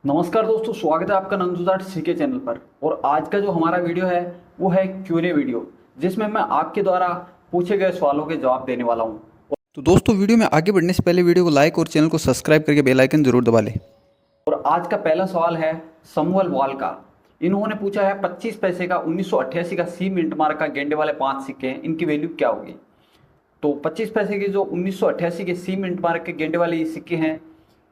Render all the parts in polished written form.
नमस्कार दोस्तों, स्वागत है आपका नंदू सीके चैनल पर। और आज का जो हमारा वीडियो है वो है Q&A वीडियो, जिसमें मैं आपके द्वारा पूछे गए सवालों के जवाब देने वाला हूं। तो दोस्तों वीडियो में आगे बढ़ने से पहले वीडियो को लाइक और चैनल को सब्सक्राइब करके बेल आइकन जरूर दबा लें। और आज का पहला सवाल है समूअल वाल का। इन्होंने पूछा है 25 पैसे का 1988 का सी मिंट मार्क का गेंडे वाले 5 सिक्के हैं, इनकी वैल्यू क्या होगी। तो 25 पैसे के जो 1988 के सी मिंट मार्क के गेंडे वाले ये सिक्के हैं,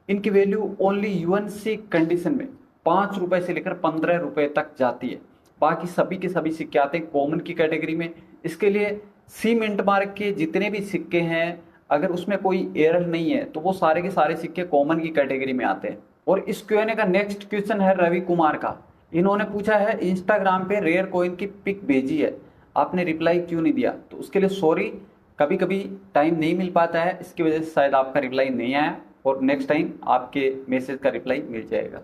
इनकी वैल्यू ओनली यूएनसी कंडीशन में 5 रुपए से लेकर 15 रुपए तक जाती है। बाकी सभी के सभी सिक्के आते हैं कॉमन की कैटेगरी में। इसके लिए सी मिंट मार्क के जितने भी सिक्के हैं, अगर उसमें कोई एरर नहीं है तो वो सारे के सारे सिक्के कॉमन की कैटेगरी में आते हैं। और इस क्यूएनए का नेक्स्ट क्वेश्चन है रवि कुमार का। इन्होंने पूछा है इंस्टाग्राम पे रेयर कॉइन की पिक भेजी है, आपने रिप्लाई क्यों नहीं दिया। तो उसके लिए सॉरी, कभी कभी टाइम नहीं मिल पाता है, इसकी वजह से शायद आपका रिप्लाई नहीं आया, और नेक्स्ट टाइम आपके मैसेज का रिप्लाई मिल जाएगा।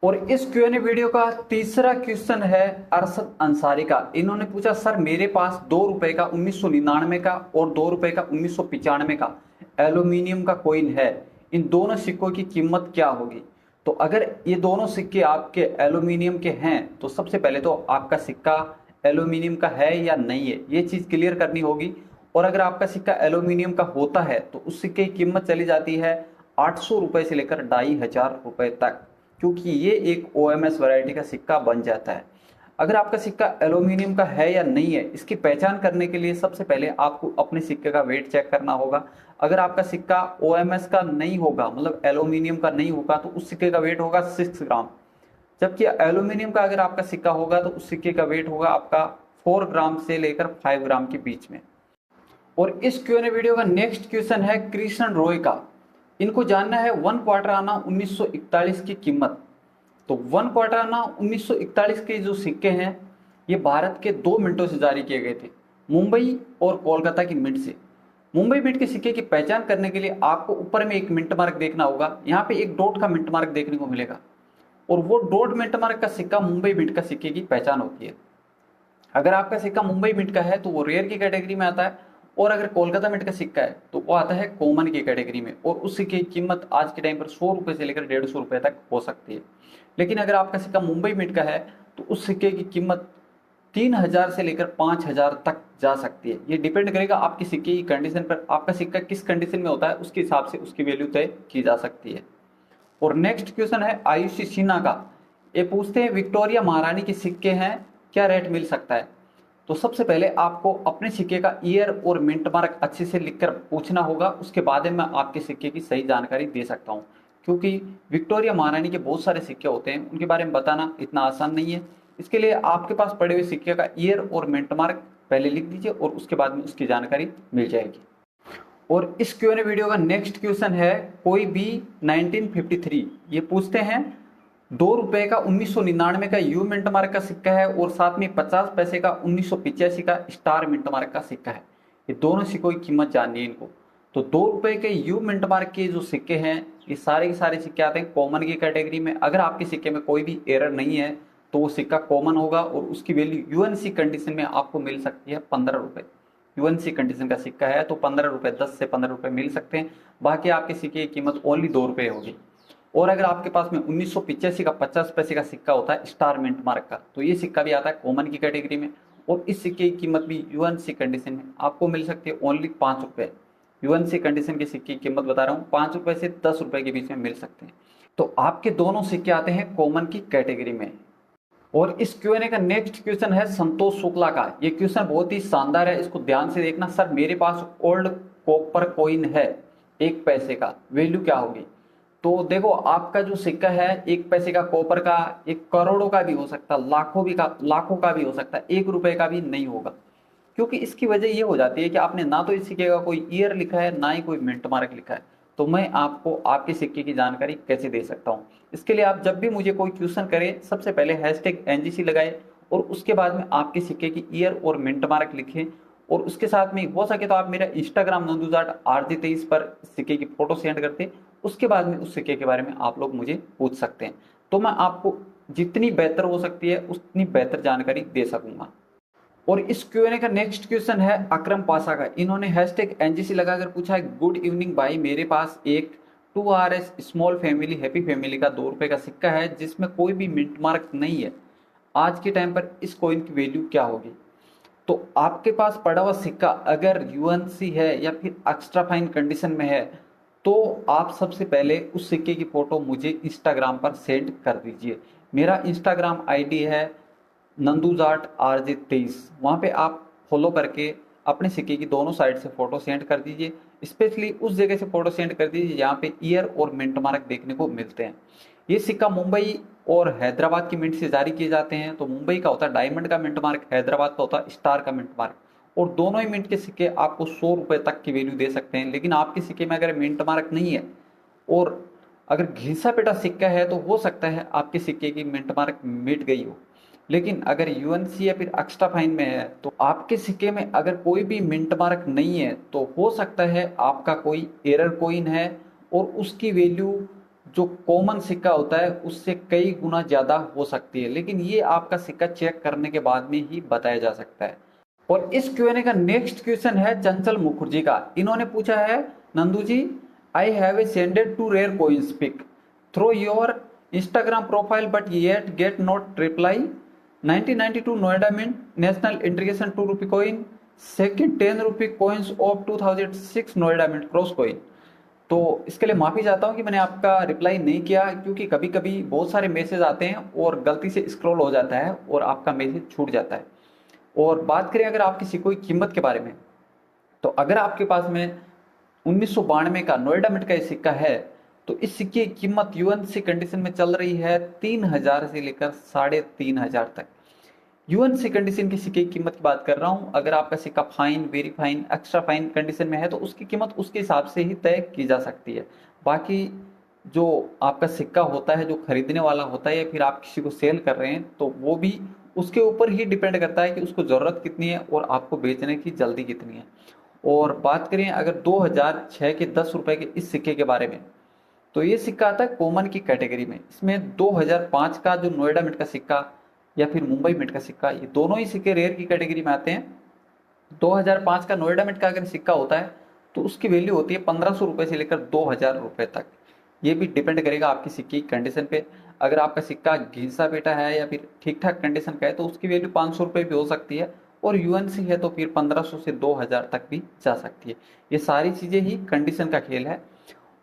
और इस क्यूएनए वीडियो का तीसरा क्वेश्चन है अरशद अंसारी का। इन्होंने पूछा सर मेरे पास 2 रुपए का 1999 का और 2 रुपए का 1995 का एल्यूमिनियम का कॉइन है, इन दोनों सिक्कों की कीमत क्या होगी। तो अगर ये दोनों सिक्के आपके एल्यूमिनियम के हैं तो सबसे पहले तो आपका सिक्का एल्यूमिनियम का है या नहीं है, ये चीज़ क्लियर करनी होगी। और अगर आपका सिक्का एल्यूमिनियम का होता है तो उस सिक्के की कीमत चली जाती है 800 रुपए से लेकर 2500 रुपए तक, क्योंकि ये एक OMS वैरायटी का सिक्का बन जाता है। अगर आपका सिक्का एल्यूमिनियम का है या नहीं है, इसकी पहचान करने के लिए सबसे पहले आपको अपने सिक्के का वेट चेक करना होगा। अगर आपका सिक्का OMS का नहीं होगा, मतलब एल्यूमिनियम का नहीं होगा, तो उस सिक्के का वेट होगा 6 ग्राम। जबकि एल्यूमिनियम का अगर आपका सिक्का होगा तो उस सिक्के का वेट होगा आपका 4 ग्राम से लेकर 5 ग्राम के बीच में। और इस क्यूएनए वीडियो का नेक्स्ट क्वेश्चन है कृष्ण रॉय का। इनको जानना है 1 क्वार्टर आना 1941 की कीमत। तो 1 क्वार्टर आना 1941 के जो सिक्के हैं, ये भारत के 2 मिंटों से जारी किए गए थे, मुंबई और कोलकाता की मिंट से। मुंबई मिंट के सिक्के की पहचान करने के लिए आपको ऊपर में एक मिंट मार्क देखना होगा, यहाँ पे एक डॉट का मिंट मार्क देखने को मिलेगा, और वो डॉट मिंट मार्क का सिक्का मुंबई मिंट का सिक्के की पहचान होती है। अगर आपका सिक्का मुंबई मिंट का है तो वो रेयर की कैटेगरी में आता है, और अगर कोलकाता मिंट का सिक्का है तो वो आता है कॉमन की कैटेगरी में। और उस सिक्के की कीमत आज के टाइम पर 100 रुपए से लेकर 150 रुपए तक हो सकती है। लेकिन अगर आपका सिक्का मुंबई मिंट का है तो उस सिक्के की कीमत 3000 से लेकर 5000 तक जा सकती है। ये डिपेंड करेगा आपकी सिक्के की कंडीशन पर, आपका सिक्का किस कंडीशन में होता है उसके हिसाब से उसकी वैल्यू तय की जा सकती है। और नेक्स्ट क्वेश्चन है आयुषी सिन्हा का। ये पूछते हैं विक्टोरिया महारानी के सिक्के हैं, क्या रेट मिल सकता है। तो सबसे पहले आपको अपने सिक्के का ईयर और मिंट मार्क अच्छे से लिखकर पूछना होगा, उसके बाद मैं आपके सिक्के की सही जानकारी दे सकता हूँ। क्योंकि विक्टोरिया महारानी के बहुत सारे सिक्के होते हैं, उनके बारे में बताना इतना आसान नहीं है। इसके लिए आपके पास पड़े हुए सिक्के का ईयर और मिंट मार्क पहले लिख दीजिए और उसके बाद में उसकी जानकारी मिल जाएगी। और इस क्यूएनए वीडियो का नेक्स्ट क्वेश्चन है कोई भी 1953। ये पूछते हैं 2 रुपए का 1999 का यू मिंट मार्क का सिक्का है और साथ में 50 पैसे का 1985 का स्टार मिंट मार्क का सिक्का है, ये दोनों सिक्कों की कीमत जाननी है इनको। तो 2 रुपए के यू मिंट मार्क के जो सिक्के हैं, ये सारे के सारे सिक्के आते हैं कॉमन की कैटेगरी में। अगर आपके सिक्के में कोई भी एरर नहीं है तो वो सिक्का कॉमन होगा और उसकी वैल्यू यूएनसी कंडीशन में आपको मिल सकती है 15 रुपए। यूएनसी कंडीशन का सिक्का है तो 15 रुपए, 10 से 15 रुपए मिल सकते हैं। बाकी आपके सिक्के की कीमत ओनली 2 रुपए होगी। और अगर आपके पास में 1985 का 50 पैसे का सिक्का होता है स्टार मिंट मार्क का, तो ये सिक्का भी आता है कॉमन की कैटेगरी में, और इस सिक्के की कीमत भी यूएनसी कंडीशन में आपको मिल सकती है ओनली 5 रुपए। यूएनसी कंडीशन के सिक्के की कीमत बता रहा हूँ, 5 रुपए से 10 रुपए के बीच में मिल सकते हैं। तो आपके दोनों सिक्के आते हैं कॉमन की कैटेगरी में। और इस क्यूएनए का नेक्स्ट क्वेश्चन है संतोष शुक्ला का। ये क्वेश्चन बहुत ही शानदार है, इसको ध्यान से देखना। सर मेरे पास ओल्ड कॉपर कॉइन है 1 पैसे का, वैल्यू क्या होगी। तो देखो, आपका जो सिक्का है 1 पैसे का कॉपर का, 1 करोड़ों का भी हो सकता है, लाखों का भी हो सकता है, 1 रुपए का भी नहीं होगा। क्योंकि इसकी वजह ये हो जाती है कि आपने ना तो इस सिक्के का कोई ईयर लिखा है, ना ही कोई मिंट मार्क लिखा है। तो मैं आपको आपके सिक्के की जानकारी कैसे दे सकता हूँ। इसके लिए आप जब भी मुझे कोई क्वेश्चन करें, सबसे पहले #NGC लगाए और उसके बाद में आपके सिक्के की ईयर और मिंट मार्क लिखें। और उसके साथ में हो सके तो आप मेरा इंस्टाग्राम नंदूजाट RJ23 पर सिक्के की फोटो सेंड करते, उसके बाद में उस सिक्के के बारे में आप लोग मुझे पूछ सकते हैं। तो मैं आपको जितनी बेहतर हो सकती है उतनी बेहतर जानकारी दे सकूंगा। और इस क्यूएनए का नेक्स्ट क्वेश्चन है अकरम पाशा का। इन्होंने #NGC लगाकर पूछा है गुड इवनिंग भाई, मेरे पास एक 2RS small family happy family का 2 रुपए का सिक्का है जिसमें कोई भी मिंट मार्क नहीं है। आज के टाइम पर इस कॉइन की वैल्यू क्या होगी? तो आपके पास पड़ा हुआ सिक्का अगर यूएनसी है या फिर एक्स्ट्रा फाइन कंडीशन में है तो आप सबसे पहले उस सिक्के की फोटो मुझे इंस्टाग्राम पर सेंड कर दीजिए। मेरा इंस्टाग्राम आईडी है नंदूजाट RJ23। वहाँ पे आप फॉलो करके अपने सिक्के की दोनों साइड से फोटो सेंड कर दीजिए। स्पेशली उस जगह से फोटो सेंड कर दीजिए जहाँ पे ईयर और मिंट मार्क देखने को मिलते हैं। ये सिक्का मुंबई और हैदराबाद की मिंट से जारी किए जाते हैं। तो मुंबई का होता है डायमंड का मिंट मार्क, हैदराबाद का होता है स्टार का मिंट मार्क। और दोनों ही मिंट के सिक्के आपको 100 रुपए तक की वैल्यू दे सकते हैं। लेकिन आपके सिक्के में अगर मिंट मार्क नहीं है और अगर घिसा पिटा सिक्का है तो हो सकता है आपके सिक्के की मिंट मार्क मिट गई हो। लेकिन अगर यूएनसी या फिर एक्स्ट्रा फाइन में है तो आपके सिक्के में अगर कोई भी मिंट मार्क नहीं है तो हो सकता है आपका कोई एरर कॉइन है और उसकी वैल्यू जो कॉमन सिक्का होता है उससे कई गुना ज़्यादा हो सकती है। लेकिन ये आपका सिक्का चेक करने के बाद में ही बताया जा सकता है। और इस Q&A का नेक्स्ट क्वेश्चन है चंचल मुखर्जी का। इन्होंने पूछा है, Nandu ji, I have a sended two rare coins pic through your Instagram profile but yet get not reply. 1992 Noida mint national integration 2 rupee coin, second 10 rupee coins of 2006 Noida mint cross coin. तो इसके लिए माफ़ी चाहता हूँ कि मैंने आपका रिप्लाई नहीं किया क्योंकि कभी कभी बहुत सारे मैसेज आते हैं और गलती से स्क्रॉल हो जाता है और आपका मैसेज छूट जाता है। और बात करें अगर आपकी सिक्कों की कीमत के बारे में, तो अगर आपके पास में 1992 का नोएडा मिंट का ये सिक्का है तो इस सिक्के की कीमत यूएनसी कंडीशन में चल रही है 3000 से लेकर 3500 तक। यूएनसी कंडीशन के सिक्के की कीमत की बात कर रहा हूं। अगर आपका सिक्का fine, very fine, extra fine condition में है तो उसकी कीमत उसके हिसाब से ही तय की जा सकती है। बाकी जो आपका सिक्का होता है, जो खरीदने वाला होता है या फिर आप किसी को सेल कर रहे हैं, तो वो भी उसके ऊपर ही डिपेंड करता है कि उसको ज़रूरत कितनी है और आपको बेचने की जल्दी कितनी है। और बात करें अगर 2006 के 10 रुपए के इस सिक्के के बारे में, तो ये सिक्का आता है कॉमन की कैटेगरी में। इसमें 2005 का जो नोएडा मिंट का सिक्का या फिर मुंबई मिंट का सिक्का, ये दोनों ही सिक्के रेयर की कैटेगरी में आते हैं। 2005 का नोएडा मिंट का अगर सिक्का होता है तो उसकी वैल्यू होती है 1500 रुपये से लेकर 2000 रुपये तक। ये भी डिपेंड करेगा आपकी सिक्के की कंडीशन पे। अगर आपका सिक्का घिसा पेटा है या फिर ठीक ठाक कंडीशन का है तो उसकी वैल्यू 500 रुपये भी हो सकती है, और यूएनसी है तो फिर 1500 से 2000 तक भी जा सकती है। ये सारी चीज़ें ही कंडीशन का खेल है।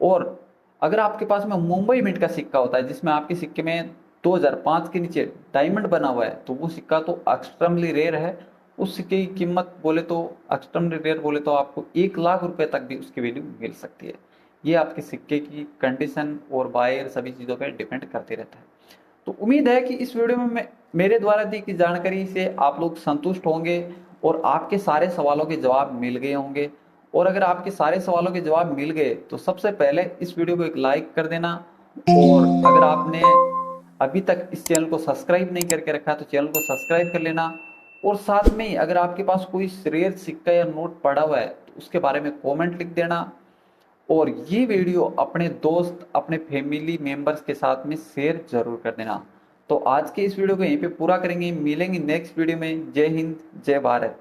और अगर आपके पास में मुंबई मिंट का सिक्का होता है जिसमें आपके सिक्के में 2005 के नीचे डायमंड बना हुआ है तो वो सिक्का तो एक्सट्रीमली रेयर है। उस सिक्के की कीमत बोले तो एक्सट्रीमली रेयर बोले तो आपको 1 लाख रुपए तक भी उसकी वैल्यू मिल सकती है। ये आपके सिक्के की कंडीशन और बायर सभी चीज़ों पर डिपेंड करते रहता है। तो उम्मीद है कि इस वीडियो में मेरे द्वारा दी गई जानकारी से आप लोग संतुष्ट होंगे और आपके सारे सवालों के जवाब मिल गए होंगे। और अगर आपके सारे सवालों के जवाब मिल गए तो सबसे पहले इस वीडियो को एक लाइक कर देना, और अगर आपने अभी तक इस चैनल को सब्सक्राइब नहीं करके रखा तो चैनल को सब्सक्राइब कर लेना। और साथ में ही अगर आपके पास कोई रेयर सिक्का या नोट पड़ा हुआ है तो उसके बारे में कमेंट लिख देना। और ये वीडियो अपने दोस्त, अपने फैमिली मेंबर्स के साथ में शेयर जरूर कर देना। तो आज के इस वीडियो को यहीं पे पूरा करेंगे, मिलेंगे नेक्स्ट वीडियो में। जय हिंद, जय भारत।